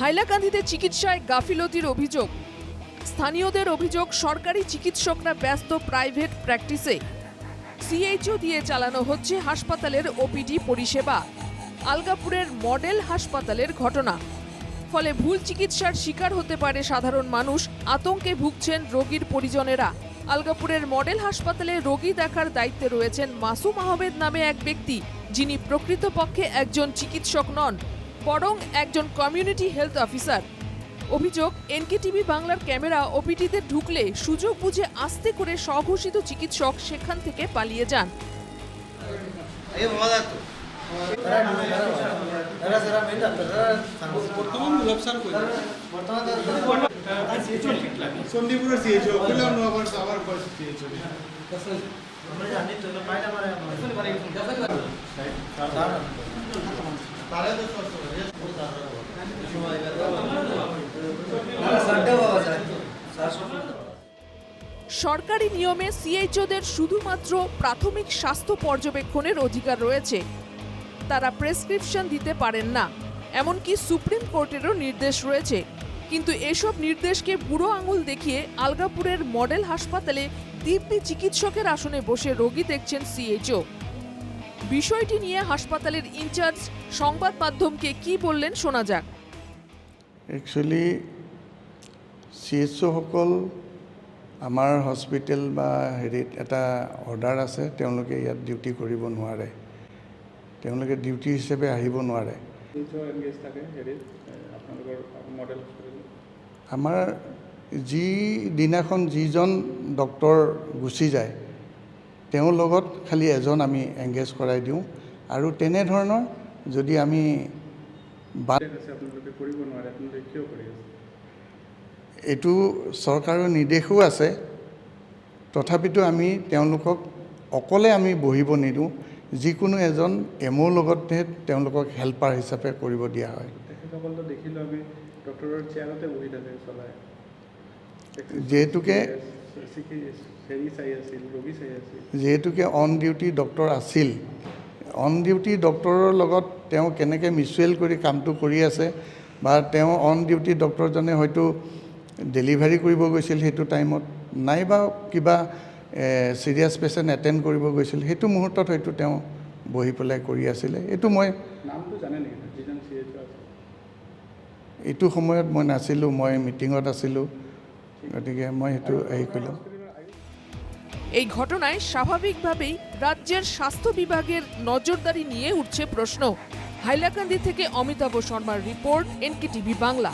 হাইলাকান্দিতে চিকিৎসায় গাফিলতির অভিযোগ। স্থানীয়দের অভিযোগ, সরকারি চিকিৎসকরা ব্যস্ত প্রাইভেট প্র্যাকটিসে। সিএইচও দিয়ে চালানো হচ্ছে হাসপাতালের ওপিডি পরিষেবা। আলগাপুরের মডেল হাসপাতালের ঘটনা। ফলে ভুল চিকিৎসার শিকার হতে পারে সাধারণ মানুষ। আতঙ্কে ভুগছেন রোগীর পরিজনেরা। আলগাপুরের মডেল হাসপাতালে রোগী দেখার দায়িত্বে রয়েছেন মাসুম আহমেদ নামে এক ব্যক্তি, যিনি প্রকৃতপক্ষে একজন চিকিৎসক নন, বরং একজন কমিউনিটি হেলথ অফিসার। অভিযোগ, এনকেটিভি বাংলার ক্যামেরা ওপিডিতে ঢুকলে সুযোগ বুঝে আস্তে করে স্বঘোষিত চিকিৎসক সেখান থেকে পালিয়ে যান। সরকারি নিয়মে সিএইচওদের শুধুমাত্র প্রাথমিক স্বাস্থ্য পর্যবেক্ষণের অধিকার রয়েছে। তারা প্রেসক্রিপশন দিতে পারেন না, এমনকি সুপ্রিম কোর্টেরও নির্দেশ রয়েছে। কিন্তু এসব নির্দেশকে বুড়ো আঙুল দেখিয়ে আলগাপুরের মডেল হাসপাতালে দিব্যি চিকিৎসকের আসনে বসে রোগী দেখছেন সিএইচও। বিষয়টি নিয়ে হাসপাতালের ইনচার্জ সংবাদ মাধ্যমকে কি বললেন শোনা যাক। একচুয়ালি চিএইচঅ'সকল আমাৰ হস্পিটেল বা হেৰিত এটা অৰ্ডাৰ আছে, তেওঁলোকে ইয়াত ডিউটি কৰিব নোৱাৰে, তেওঁলোকে ডিউটি হিচাপে আহিব নোৱাৰে। আমাৰ যিদিনাখন যিজন ডক্টৰ গুচি যায় তেওঁৰ লগত খালি এজন আমি এংগেজ কৰাই দিওঁ, আৰু তেনেধৰণৰ যদি আমি এইটো চৰকাৰৰ নিৰ্দেশো আছে, তথাপিতো আমি তেওঁলোকক অকলে আমি বহিব নিদিওঁ, যিকোনো এজন এমঅ'ৰ লগতহে তেওঁলোকক হেল্পাৰ হিচাপে কৰিব দিয়া হয়। যিহেতুকে অন ডিউটি ডক্টৰ আছিল, অন ডিউটি ডক্টৰৰ লগত তেওঁ কেনেকৈ মিউচুৱেল কৰি কামটো কৰি আছে, বা তেওঁ অন ডিউটি ডক্টৰজনে হয়তো ডেলিভাৰী কৰিব গৈছিল সেইটো টাইমত, নাইবা কিবা চিৰিয়াছ পেচেণ্ট এটেণ্ড কৰিব গৈছিল, সেইটো মুহূৰ্তত হয়তো তেওঁ বহি পেলাই কৰি আছিলে। এইটো মই এইটো সময়ত মই নাছিলোঁ, মই মিটিঙত আছিলোঁ, গতিকে মই সেইটো হেৰি কৰিলোঁ। এই ঘটনায় স্বাভাবিকভাবেই রাজ্যের স্বাস্থ্য বিভাগের নজরদারি নিয়ে উঠছে প্রশ্ন। হাইলাকান্দি থেকে অমিতাভ শর্মার রিপোর্ট, এনকেটিভি বাংলা।